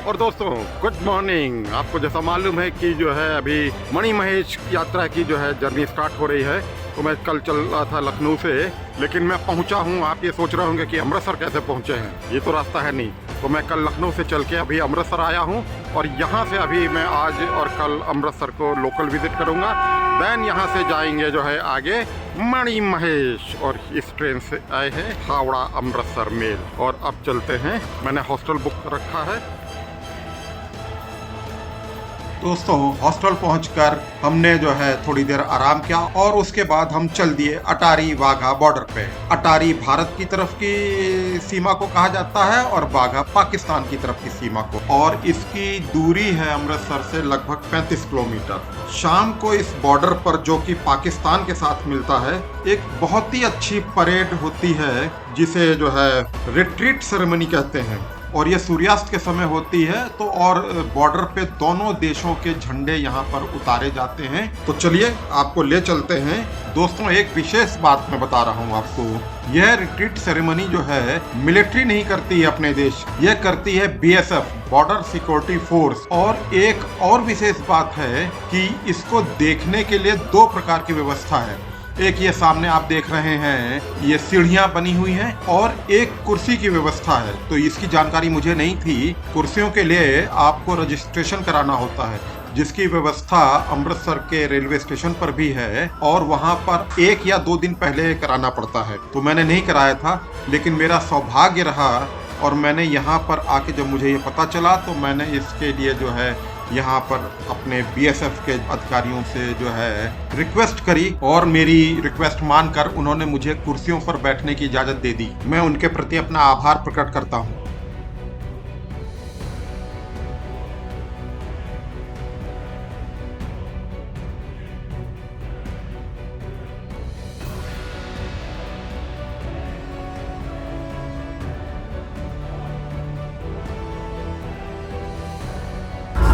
और दोस्तों good morning. आपको जैसा मालूम है कि जो है अभी मणिमहेश यात्रा की जो है जर्नी स्टार्ट हो रही है। तो मैं कल चल रहा था लखनऊ से, लेकिन मैं पहुंचा हूं। आप ये सोच रहे होंगे कि अमृतसर कैसे पहुंचे हैं, ये तो रास्ता है नहीं। तो मैं कल लखनऊ से चल के अभी अमृतसर आया हूं और यहां से अभी मैं आज और कल अमृतसर को लोकल विजिट करूंगा। देन यहां से जाएंगे जो है आगे मणिमहेश, और इस ट्रेन से आए हैं हावड़ा अमृतसर मेल। और अब चलते हैं, मैंने हॉस्टल बुक रखा है। दोस्तों हॉस्टल पहुंचकर हमने जो है थोड़ी देर आराम किया और उसके बाद हम चल दिए अटारी वाघा बॉर्डर पे। अटारी भारत की तरफ की सीमा को कहा जाता है और वाघा पाकिस्तान की तरफ की सीमा को, और इसकी दूरी है अमृतसर से लगभग 35 किलोमीटर। शाम को इस बॉर्डर पर, जो कि पाकिस्तान के साथ मिलता है, एक बहुत ही अच्छी परेड होती है जिसे जो है रिट्रीट सेरेमनी कहते हैं, और ये सूर्यास्त के समय होती है। तो और बॉर्डर पे दोनों देशों के झंडे यहाँ पर उतारे जाते हैं। तो चलिए आपको ले चलते हैं। दोस्तों एक विशेष बात मैं बता रहा हूँ आपको, यह रिट्रीट सेरेमनी जो है मिलिट्री नहीं करती है अपने देश, यह करती है BSF, बॉर्डर सिक्योरिटी फोर्स। और एक और विशेष बात है कि इसको देखने के लिए 2 प्रकार की व्यवस्था है। एक ये सामने आप देख रहे हैं, ये सीढ़ियां बनी हुई हैं, और एक कुर्सी की व्यवस्था है। तो इसकी जानकारी मुझे नहीं थी। कुर्सियों के लिए आपको रजिस्ट्रेशन कराना होता है, जिसकी व्यवस्था अमृतसर के रेलवे स्टेशन पर भी है, और वहां पर 1 या 2 दिन पहले कराना पड़ता है। तो मैंने नहीं कराया था, लेकिन मेरा सौभाग्य रहा और मैंने यहाँ पर आके जब मुझे ये पता चला तो मैंने इसके लिए जो है यहाँ पर अपने BSF के अधिकारियों से जो है रिक्वेस्ट करी, और मेरी रिक्वेस्ट मानकर उन्होंने मुझे कुर्सियों पर बैठने की इजाज़त दे दी। मैं उनके प्रति अपना आभार प्रकट करता हूँ।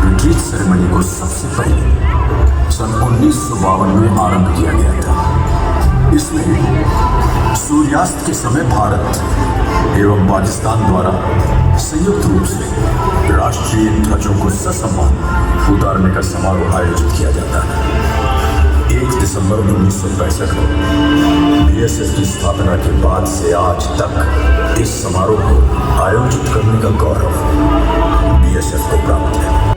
रिट्रीट सेरेमनी को सबसे पहले सन 1952 में आरंभ किया गया था। इसमें सूर्यास्त के समय भारत एवं पाकिस्तान द्वारा संयुक्त रूप से राष्ट्रीय ध्वजों को ससम्मान उतारने का समारोह आयोजित किया जाता है। 1 दिसंबर 1965 में BSF की स्थापना के बाद से आज तक इस समारोह को आयोजित करने का गौरव BSF को प्राप्त है।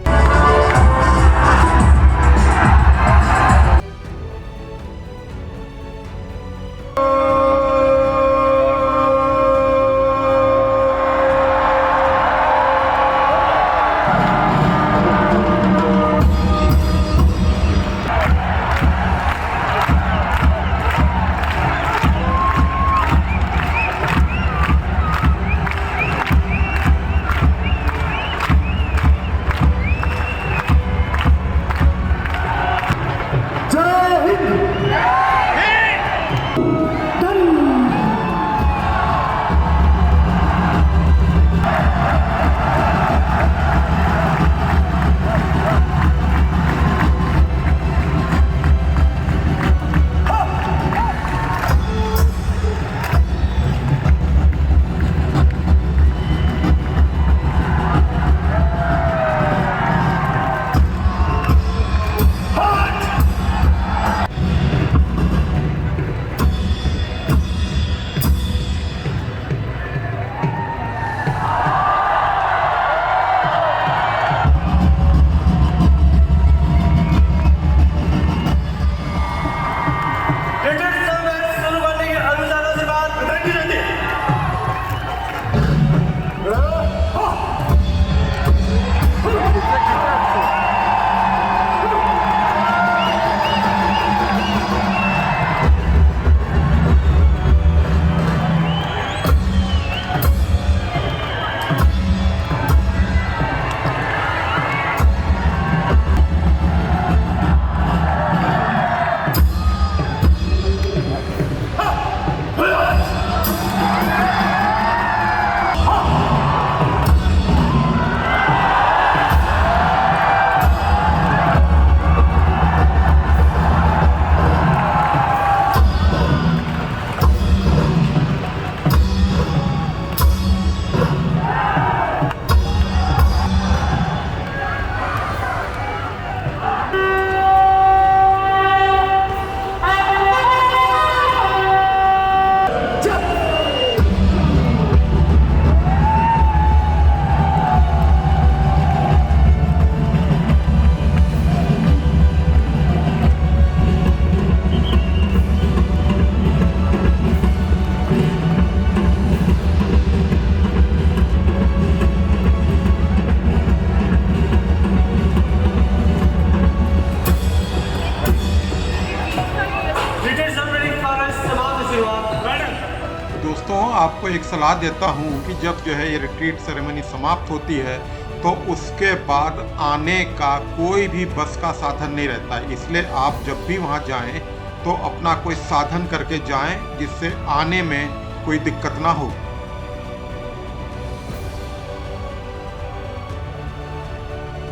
दोस्तों, आपको एक सलाह देता हूँ कि जब जो है ये रिट्रीट सेरेमनी समाप्त होती है तो उसके बाद आने का कोई भी बस का साधन नहीं रहता है। इसलिए आप जब भी वहाँ जाएं तो अपना कोई साधन करके जाएं जिससे आने में कोई दिक्कत ना हो।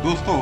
दोस्तों,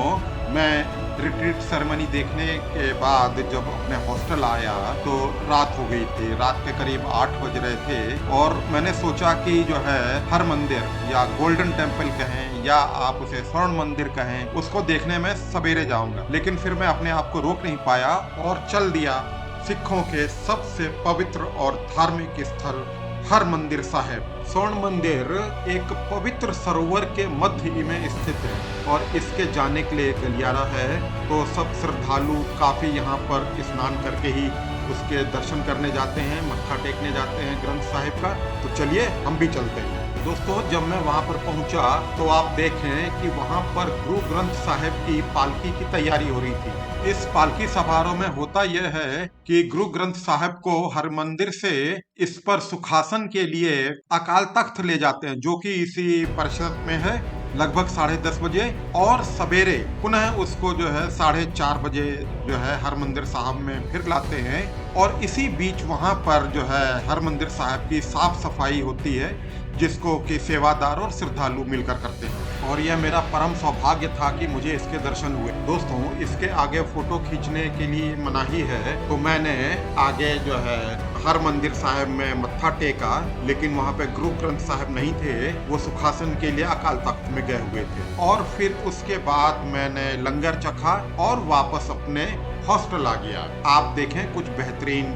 मैं रिट्रीट सेरेमनी देखने के बाद जब अपने हॉस्टल आया तो रात हो गई थी। रात के करीब 8 बज रहे थे और मैंने सोचा कि जो है हर मंदिर या गोल्डन टेम्पल कहें या आप उसे स्वर्ण मंदिर कहें, उसको देखने में सवेरे जाऊंगा। लेकिन फिर मैं अपने आप को रोक नहीं पाया और चल दिया सिखों के सबसे पवित्र और धार्मिक स्थल हरमंदिर साहिब। स्वर्ण मंदिर एक पवित्र सरोवर के मध्य में स्थित है और इसके जाने के लिए गलियारा है, तो सब श्रद्धालु काफी यहाँ पर स्नान करके ही उसके दर्शन करने जाते हैं, मत्था टेकने जाते हैं ग्रंथ साहिब का। तो चलिए हम भी चलते हैं। दोस्तों, जब मैं वहाँ पर पहुँचा तो आप देखें कि वहाँ पर गुरु ग्रंथ साहिब की पालकी की तैयारी हो रही थी। इस पालकी समारोह में होता यह है कि गुरु ग्रंथ साहिब को हरमंदिर से इस पर सुखासन के लिए अकाल तख्त ले जाते हैं, जो कि इसी परिसर में है, लगभग 10:30 बजे, और सवेरे पुनः उसको जो है 4:30 बजे जो है हरमंदिर साहब में फिर लाते हैं। और इसी बीच वहां पर जो है हरमंदिर साहब की साफ सफाई होती है, जिसको कि सेवादार और श्रद्धालु मिलकर करते हैं। और यह मेरा परम सौभाग्य था कि मुझे इसके दर्शन हुए। दोस्तों, इसके आगे फोटो खींचने के लिए मनाही है, तो मैंने आगे जो है हर मंदिर साहब में मत्था टेका, लेकिन वहाँ पे गुरु ग्रंथ साहब नहीं थे, वो सुखासन के लिए अकाल तख्त में गए हुए थे। और फिर उसके बाद मैंने लंगर चखा और वापस अपने हॉस्टल आ गया। आप देखें कुछ बेहतरीन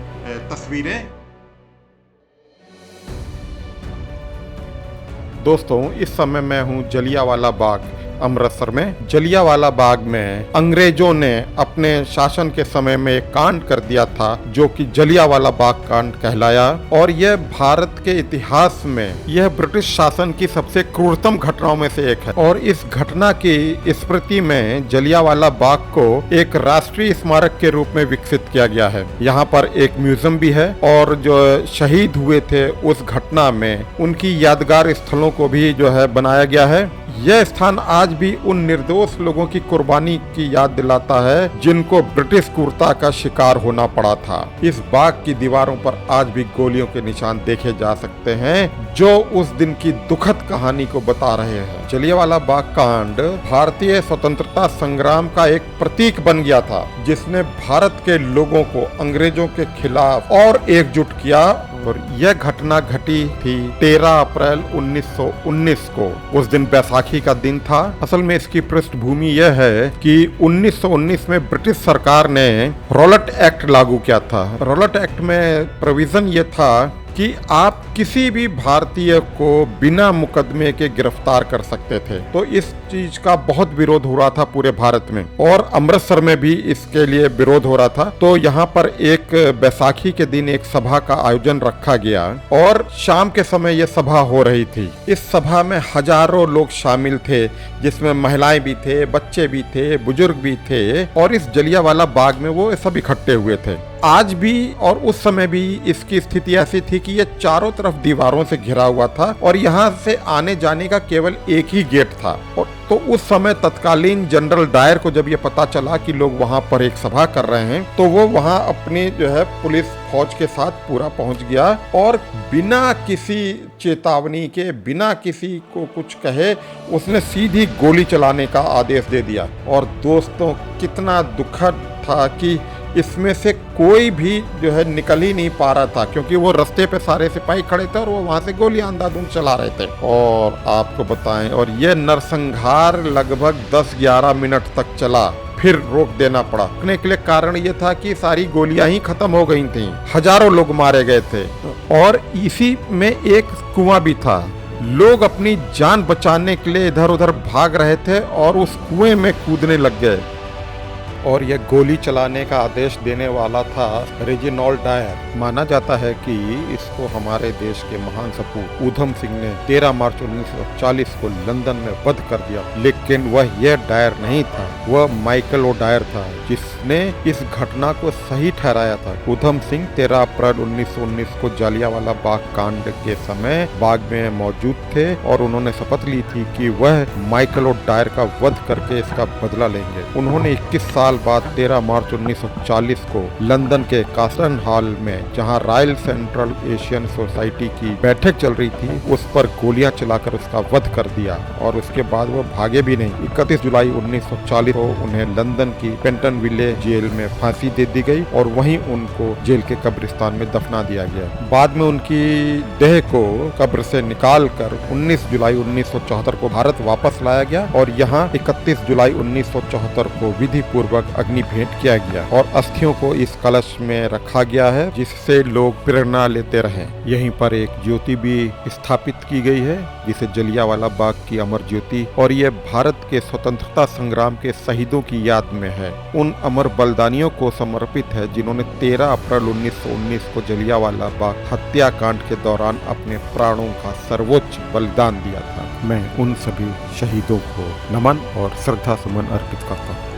तस्वीरें। दोस्तों, इस समय मैं हूँ जलियांवाला बाग अमृतसर में। जलियांवाला बाग में अंग्रेजों ने अपने शासन के समय में एक कांड कर दिया था जो कि जलियांवाला बाग कांड कहलाया, और यह भारत के इतिहास में यह ब्रिटिश शासन की सबसे क्रूरतम घटनाओं में से एक है। और इस घटना की स्मृति में जलियांवाला बाग को एक राष्ट्रीय स्मारक के रूप में विकसित किया गया है। यहाँ पर एक म्यूजियम भी है और जो शहीद हुए थे उस घटना में उनकी यादगार स्थलों को भी जो है बनाया गया है। यह स्थान आज भी उन निर्दोष लोगों की कुर्बानी की याद दिलाता है जिनको ब्रिटिश क्रूरता का शिकार होना पड़ा था। इस बाग की दीवारों पर आज भी गोलियों के निशान देखे जा सकते हैं जो उस दिन की दुखद कहानी को बता रहे हैं। जलियांवाला बाग कांड भारतीय स्वतंत्रता संग्राम का एक प्रतीक बन गया था, जिसने भारत के लोगों को अंग्रेजों के खिलाफ और एकजुट किया। और यह घटना घटी थी 13 अप्रैल 1919 को। उस दिन बैसाखी का दिन था। असल में इसकी पृष्ठभूमि यह है कि 1919 में ब्रिटिश सरकार ने रॉलेट एक्ट लागू किया था। रॉलेट एक्ट में प्रोविजन ये था कि आप किसी भी भारतीय को बिना मुकदमे के गिरफ्तार कर सकते थे। तो इस चीज का बहुत विरोध हो रहा था पूरे भारत में, और अमृतसर में भी इसके लिए विरोध हो रहा था। तो यहाँ पर एक बैसाखी के दिन एक सभा का आयोजन रखा गया और शाम के समय यह सभा हो रही थी। इस सभा में हजारों लोग शामिल थे, जिसमें महिलाएं भी थे, बच्चे भी थे, बुजुर्ग भी थे, और इस जलियांवाला बाग में वो सब इकट्ठे हुए थे। आज भी और उस समय भी इसकी स्थिति ऐसी थी कि ये चारों तरफ दीवारों से घिरा हुआ था और यहाँ से आने जाने का केवल एक ही गेट था। और तो उस समय तत्कालीन जनरल डायर को जब ये पता चला कि लोग वहाँ पर एक सभा कर रहे हैं, तो वो वहाँ अपनी जो है पुलिस फौज के साथ पूरा पहुँच गया और बिना किसी चेतावनी के, बिना किसी को कुछ कहे, उसने सीधी गोली चलाने का आदेश दे दिया। और दोस्तों, कितना दुखद था कि इसमें से कोई भी जो है निकल ही नहीं पा रहा था, क्योंकि वो रास्ते पे सारे सिपाही खड़े थे और वो वहां से गोलियां अंधाधुंध चला रहे थे। और आपको बताएं, और ये नरसंहार लगभग 10-11 मिनट तक चला, फिर रोक देना पड़ा। रोकने के लिए कारण ये था कि सारी गोलियां ही खत्म हो गई थीं, हजारों लोग मारे गए थे और इसी में एक कुआं भी था। लोग अपनी जान बचाने के लिए इधर उधर भाग रहे थे और उस कुएं में कूदने लग गए। और यह गोली चलाने का आदेश देने वाला था रेजिनॉल्ड डायर। माना जाता है कि इसको हमारे देश के महान सपूत ऊधम सिंह ने 13 मार्च 1940 को लंदन में वध कर दिया, लेकिन वह यह डायर नहीं था, वह माइकल ओ डायर था जिसने इस घटना को सही ठहराया था। ऊधम सिंह 13 अप्रैल 1919 को जालियांवाला बाग कांड के समय बाग में मौजूद थे और उन्होंने शपथ ली थी कि वह माइकल ओ डायर का वध करके इसका बदला लेंगे। उन्होंने 21 साल बाद 13 मार्च 1940 को लंदन के कास्टन हॉल में, जहां रॉयल सेंट्रल एशियन सोसाइटी की बैठक चल रही थी, उस पर गोलियां चलाकर उसका वध कर दिया और उसके बाद वह भागे भी नहीं। 31 जुलाई 1940 को उन्हें लंदन की पेंटनविले जेल में फांसी दे दी गई और वहीं उनको जेल के कब्रिस्तान में दफना दिया गया। बाद में उनकी देह को कब्र से निकालकर 19 जुलाई 1974 को भारत वापस लाया गया और यहाँ 31 जुलाई 1974 को विधि पूर्वक अग्नि भेंट किया गया और अस्थियों को इस कलश में रखा गया है, जिससे लोग प्रेरणा लेते रहें। यहीं पर एक ज्योति भी स्थापित की गई है जिसे जलियांवाला बाग की अमर ज्योति, और ये भारत के स्वतंत्रता संग्राम के शहीदों की याद में है, उन अमर बलिदानियों को समर्पित है जिन्होंने 13 अप्रैल 1919 को जलियांवाला बाग हत्याकांड के दौरान अपने प्राणों का सर्वोच्च बलिदान दिया था। मैं उन सभी शहीदों को नमन और श्रद्धा सुमन अर्पित करता हूँ।